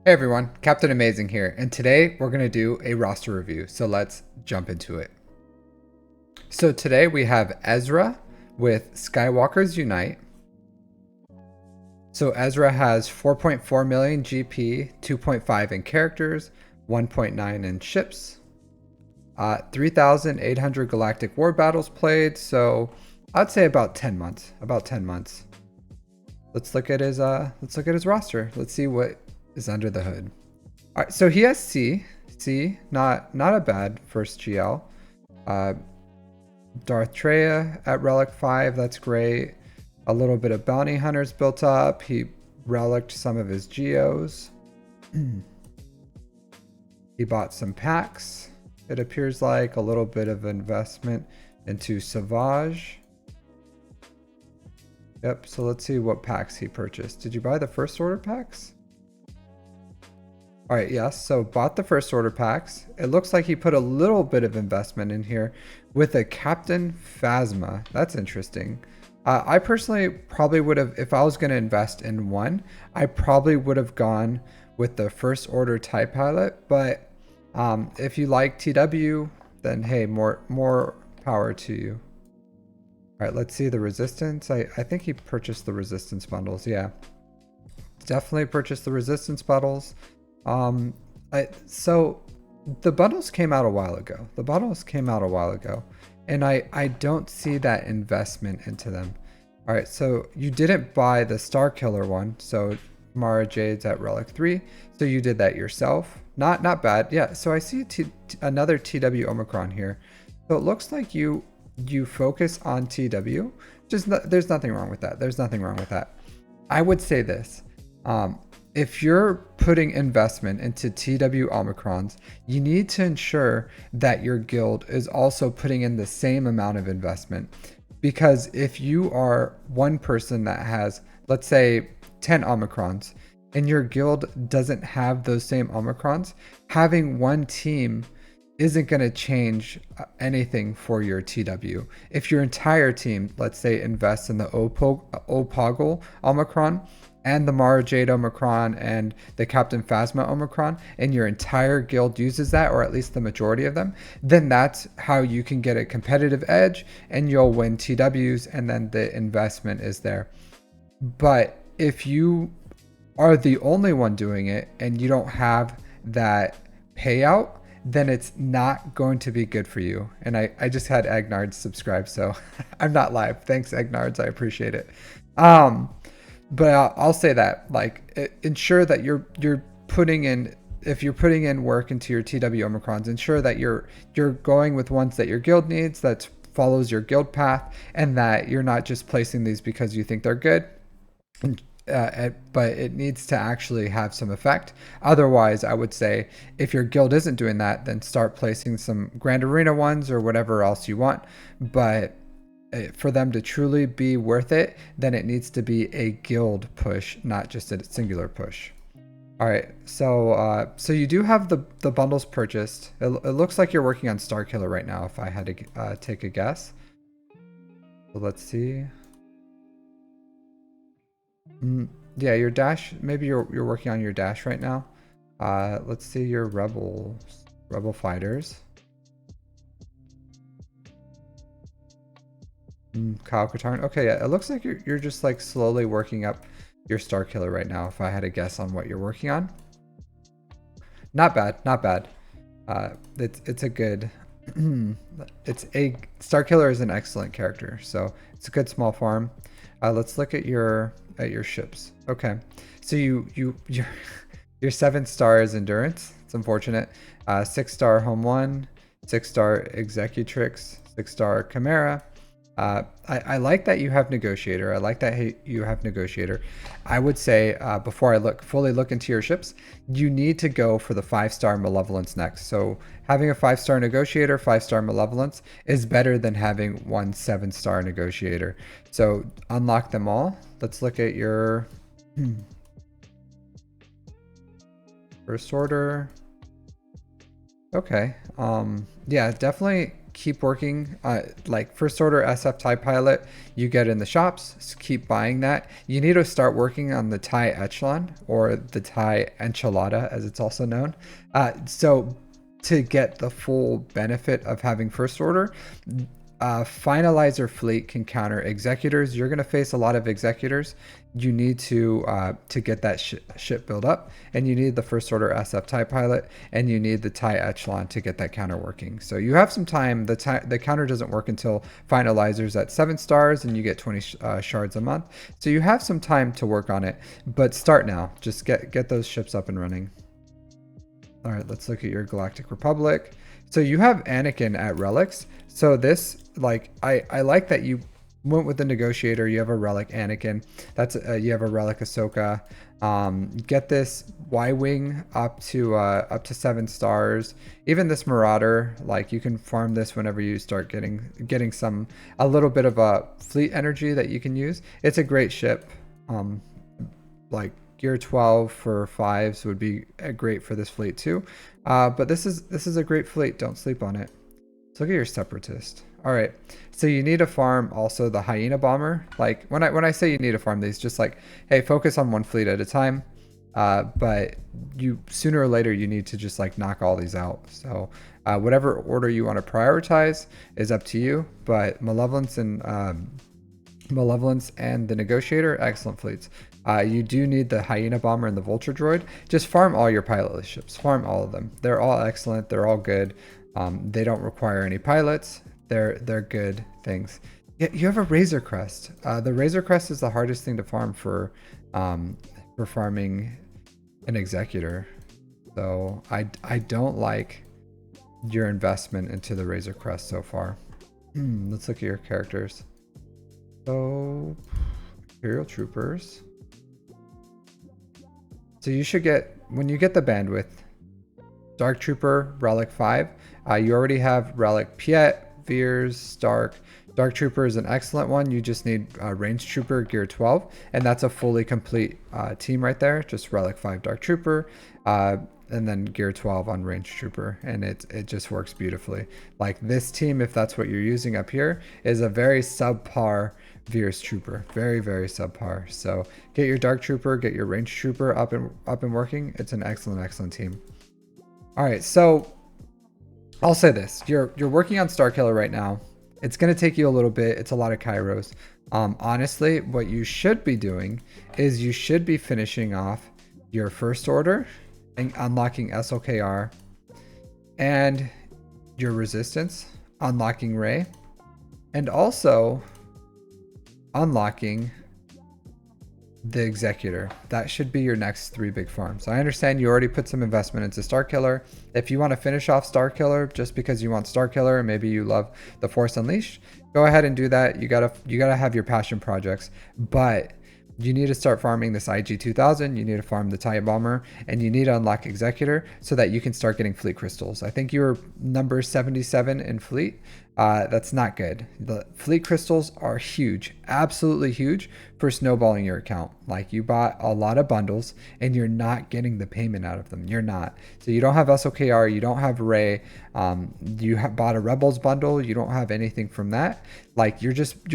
Hey everyone, Captain Amazing here, and today we're going to do a roster review, so let's jump into it. So today we have Esra with Skywalkers Unite. So Esra has 4.4 million GP, 2.5 in characters, 1.9 in ships, 3,800 galactic war battles played, so I'd say about 10 months, Let's look at his roster. Let's see what is under the hood. All right, so he has C, not a bad first GL. Darth Treya at Relic 5, that's great. A little bit of Bounty Hunters built up. He relicked some of his Geos. He bought some packs. It appears like a little bit of investment into Savage. Yep, so let's see what packs he purchased. Did you buy the first order packs? All right, yes, so bought the first order packs. It looks like he put a little bit of investment in here with a Captain Phasma. That's interesting. I personally probably would have, if I was going to invest in one, I probably would have gone with the first order TIE pilot. But if you like TW, then hey, more power to you. All right, let's see the resistance. I think he purchased the resistance bundles. Yeah, definitely purchased the resistance bundles. So the bundles came out a while ago. And I don't see that investment into them. All right, so you didn't buy the Star Killer one. So Mara Jade's at Relic 3. So you did that yourself. Not bad. Yeah, so I see another TW Omicron here. So it looks like you focus on TW. There's nothing wrong with that. I would say this. If you're putting investment into TW Omicrons, you need to ensure that your guild is also putting in the same amount of investment. Because if you are one person that has, let's say, 10 Omicrons, and your guild doesn't have those same Omicrons, having one team isn't going to change anything for your TW. If your entire team, let's say, invests in the Opoggle Omicron, and the Mara Jade Omicron and the Captain Phasma Omicron, and your entire guild uses that, or at least the majority of them, then that's how you can get a competitive edge and you'll win TWs, and then the investment is there. But if you are the only one doing it and you don't have that payout, then it's not going to be good for you. And I just had Agnards subscribe, so I'm not live. Thanks, Agnards. I appreciate it. But I'll say that, like, ensure that you're putting in, if you're putting in work into your TW Omicrons, ensure that you're going with ones that your guild needs, that follows your guild path, and that you're not just placing these because you think they're good. But it needs to actually have some effect. Otherwise, I would say if your guild isn't doing that, then start placing some Grand Arena ones or whatever else you want. But for them to truly be worth it, then it needs to be a guild push, not just a singular push. All right, so you do have the bundles purchased. It looks like you're working on Star Killer right now, if I had to take a guess. So let's see. Yeah, your dash. Maybe you're working on your dash right now. Let's see your rebel fighters. Kyle Katarn. Okay, yeah, it looks like you're just like slowly working up your Star Killer right now, if I had a guess on what you're working on. Not bad. It's a good Star Killer is an excellent character, so it's a good small farm. Let's look at your ships. Okay, so your 7-star is endurance. It's unfortunate. 6-star home 1, 6-star executrix, 6-star chimera. I like that you have negotiator. I would say before I fully look into your ships, you need to go for the 5-star malevolence next. So having a 5-star negotiator, 5-star malevolence is better than having one 7-star negotiator. So unlock them all. Let's look at your first order. Okay. Yeah, definitely keep working. Like first order SF Thai Pilot, you get in the shops, so keep buying that. You need to start working on the Thai Echelon, or the Thai Enchilada as it's also known. So to get the full benefit of having first order, finalizer fleet can counter executors. You're going to face a lot of executors. You need to get that ship built up, and you need the first order SF Thai Pilot, and you need the Thai Echelon to get that counter working. So you have some time. The counter doesn't work until finalizers at 7 stars, and you get 20 shards a month. So you have some time to work on it, but start now. Just get those ships up and running. All right, let's look at your Galactic Republic. So you have Anakin at relics. So this, like, I like that you went with the negotiator. You have a relic Anakin. That's you have a relic Ahsoka. Get this Y-wing up to 7 stars. Even this Marauder, like, you can farm this whenever you start getting a little bit of a fleet energy that you can use. It's a great ship. Like gear 12 for 5s would be great for this fleet too. But this is a great fleet. Don't sleep on it. Let's look at your Separatist. All right, so you need to farm also the Hyena Bomber. Like when I say you need to farm these, just like, hey, focus on one fleet at a time. But you sooner or later you need to just like knock all these out. So whatever order you want to prioritize is up to you. But Malevolence and the Negotiator, excellent fleets. You do need the Hyena Bomber and the Vulture Droid. Just farm all your pilotless ships. Farm all of them. They're all excellent. They're all good. They don't require any pilots. They're good things. Yeah, you have a Razor Crest. The Razor Crest is the hardest thing to farm for farming an Executor. So I don't like your investment into the Razor Crest so far. Let's look at your characters. So Imperial Troopers. So you should get, when you get the bandwidth, Dark Trooper, Relic 5. You already have Relic Piet, Veers, Stark. Dark Trooper is an excellent one. You just need Range Trooper, Gear 12. And that's a fully complete team right there. Just Relic 5 Dark Trooper. And then Gear 12 on Range Trooper. And it just works beautifully. Like this team, if that's what you're using up here, is a very subpar Veers Trooper. Very, very subpar. So get your Dark Trooper, get your Range Trooper up and working. It's an excellent team. All right, so I'll say this. You're working on Starkiller right now. It's going to take you a little bit. It's a lot of Kairos. Honestly, what you should be doing is you should be finishing off your first order and unlocking SLKR and your resistance, unlocking Ray, and also unlocking the Executor. That should be your next 3 big farms. I understand you already put some investment into Starkiller. If you want to finish off Starkiller just because you want Starkiller and maybe you love the Force Unleashed, go ahead and do that. You gotta have your passion projects, but you need to start farming this IG-2000, you need to farm the TIE Bomber, and you need to unlock Executor so that you can start getting fleet crystals. I think you were number 77 in fleet. That's not good. The fleet crystals are huge, absolutely huge for snowballing your account. Like you bought a lot of bundles and you're not getting the payment out of them. You're not. So you don't have SOKR, you don't have Ray, you have bought a Rebels bundle, you don't have anything from that. Like you're just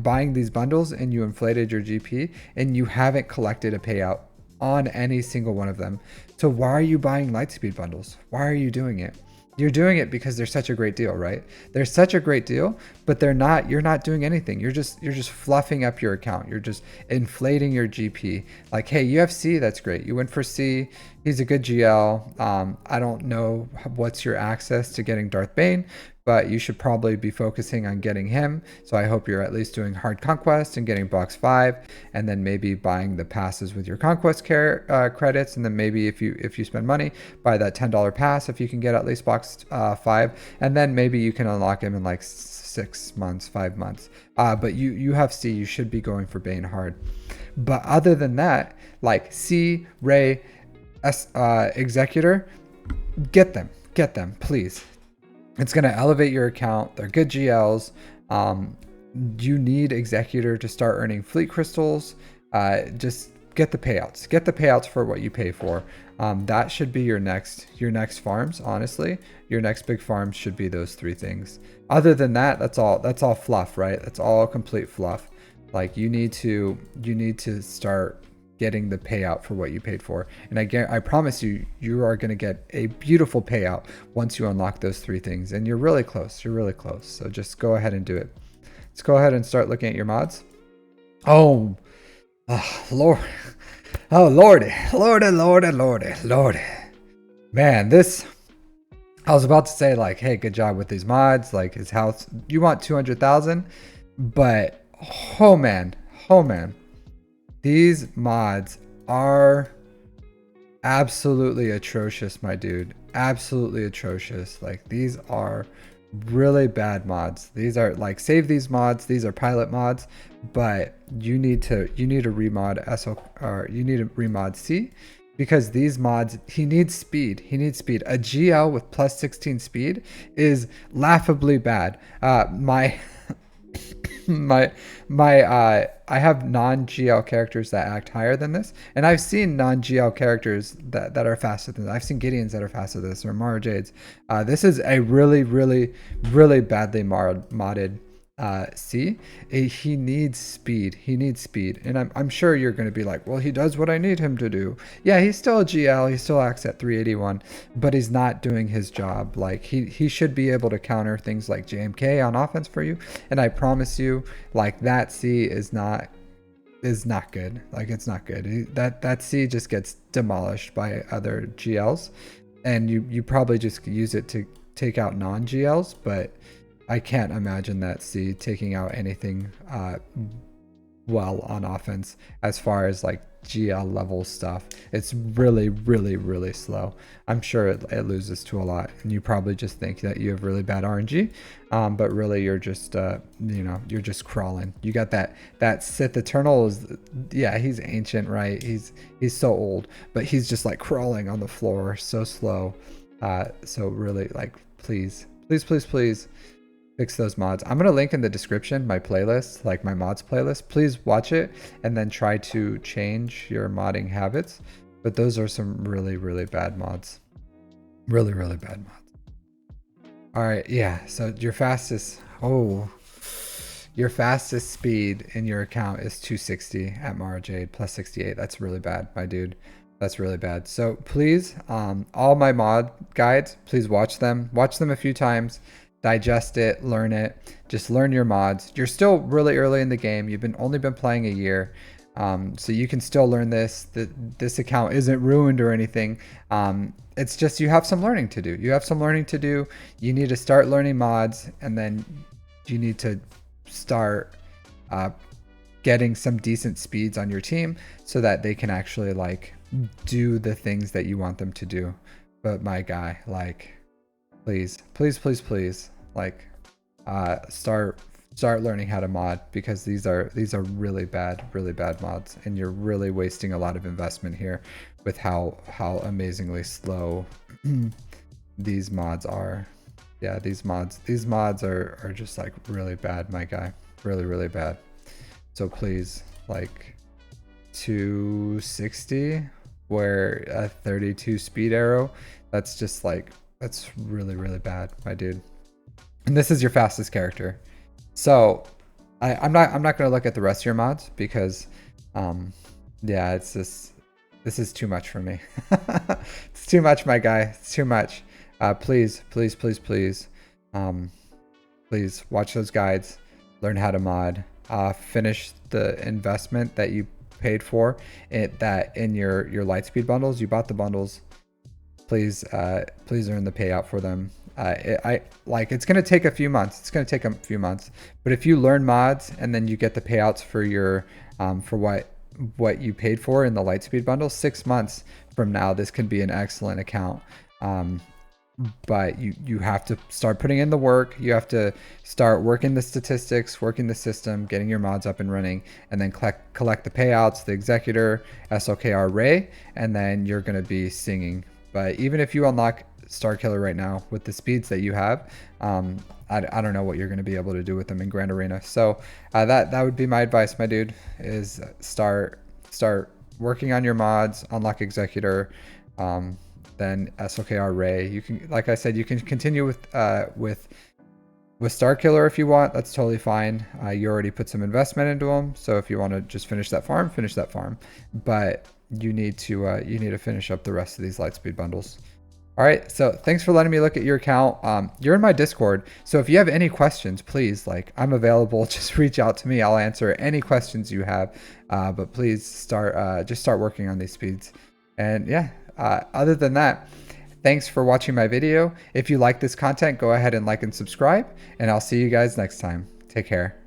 buying these bundles and you inflated your GP and you haven't collected a payout on any single one of them. So why are you buying Lightspeed bundles? Why are you doing it? You're doing it because they're such a great deal, right? They're such a great deal, but you're not doing anything. You're just fluffing up your account. You're just inflating your GP. Like, hey, UFC, that's great. You went for C. He's a good GL. I don't know what's your access to getting Darth Bane, but you should probably be focusing on getting him. So I hope you're at least doing hard conquest and getting box 5, and then maybe buying the passes with your conquest credits, and then maybe if you spend money, buy that $10 pass if you can get at least box 5, and then maybe you can unlock him in like 6 months, 5 months. But you have C, you should be going for Bane hard. But other than that, like C, Ray, Executor, get them, please. It's going to elevate your account. They're good GLs. You need Executor to start earning fleet crystals. Just get the payouts. Get the payouts for what you pay for. That should be your next farms. Honestly, your next big farms should be those 3 things. Other than that, that's all fluff, right? That's all complete fluff. Like you need to start getting the payout for what you paid for. And I promise you, you are going to get a beautiful payout once you unlock those 3 things. And you're really close. You're really close. So just go ahead and do it. Let's go ahead and start looking at your mods. Oh, Lord. Oh, Lordy. Lordy. Man, this... I was about to say, like, hey, good job with these mods. Like, his house... You want 200,000? But, oh, man. These mods are absolutely atrocious, my dude. Absolutely atrocious. Like, these are really bad mods. These are, like, save these mods. These are pilot mods. But you need to remod or you need to remod C, because these mods, he needs speed. A GL with plus 16 speed is laughably bad. I have non-GL characters that act higher than this, and I've seen non-GL characters that are faster than this. I've seen Gideons that are faster than this, or Mara Jades. This is a really badly modded C. He needs speed. And I'm sure you're going to be like, well, he does what I need him to do. Yeah, he's still a GL. He still acts at 381, but he's not doing his job. Like he should be able to counter things like JMK on offense for you. And I promise you, like, that C is not good. Like, it's not good. That C just gets demolished by other GLs, and you probably just use it to take out non-GLs, but I can't imagine that C taking out anything well on offense as far as like GL level stuff. It's really slow. I'm sure it loses to a lot, and you probably just think that you have really bad RNG, but really you're just you're just crawling. You got that Sith Eternal is, yeah, he's ancient, right? He's so old, but he's just like crawling on the floor so slow. So really, like, please fix those mods. I'm going to link in the description my playlist, like my mods playlist. Please watch it and then try to change your modding habits. But those are some really bad mods. Really bad mods. All right, yeah. So your fastest speed in your account is 260 at Mara Jade plus 68. That's really bad, my dude. That's really bad. So please, all my mod guides, please watch them. Watch them a few times. Digest it, learn it, just learn your mods. You're still really early in the game. You've only been playing a year. So you can still learn this. This account isn't ruined or anything. It's just you have some learning to do. You need to start learning mods, and then you need to start getting some decent speeds on your team so that they can actually like do the things that you want them to do. But my guy, like, please, like, start learning how to mod, because these are really bad mods, and you're really wasting a lot of investment here with how amazingly slow these mods are. Yeah, these mods are just like really bad, my guy. Really bad. So please, like, 260 where a 32 speed arrow, that's just like, that's really bad, my dude. And this is your fastest character. So I'm not going to look at the rest of your mods, because yeah, it's just, this is too much for me. It's too much, my guy. It's too much. Please watch those guides, learn how to mod, finish the investment that you paid for it, that in your Lightspeed bundles. You bought the bundles. Please earn the payout for them. It's going to take a few months. But if you learn mods and then you get the payouts for your for what you paid for in the Lightspeed bundle, 6 months from now, this could be an excellent account. But you have to start putting in the work. You have to start working the statistics, working the system, getting your mods up and running, and then collect the payouts, the Executor, SLKR Ray, and then you're going to be singing. But even if you unlock Star Killer right now with the speeds that you have, I don't know what you're going to be able to do with them in Grand Arena. So that would be my advice, my dude, is start working on your mods, unlock executor, then SLKR Ray. You can, like I said, you can continue with Star Killer if you want. That's totally fine. You already put some investment into them, so if you want to just finish that farm, finish that farm. But you need to finish up the rest of these Lightspeed bundles. All right, so thanks for letting me look at your account. You're in my Discord, so if you have any questions, please, like, I'm available. Just reach out to me. I'll answer any questions you have. But please just start working on these speeds. And yeah, other than that, thanks for watching my video. If you like this content, go ahead and like and subscribe, and I'll see you guys next time. Take care.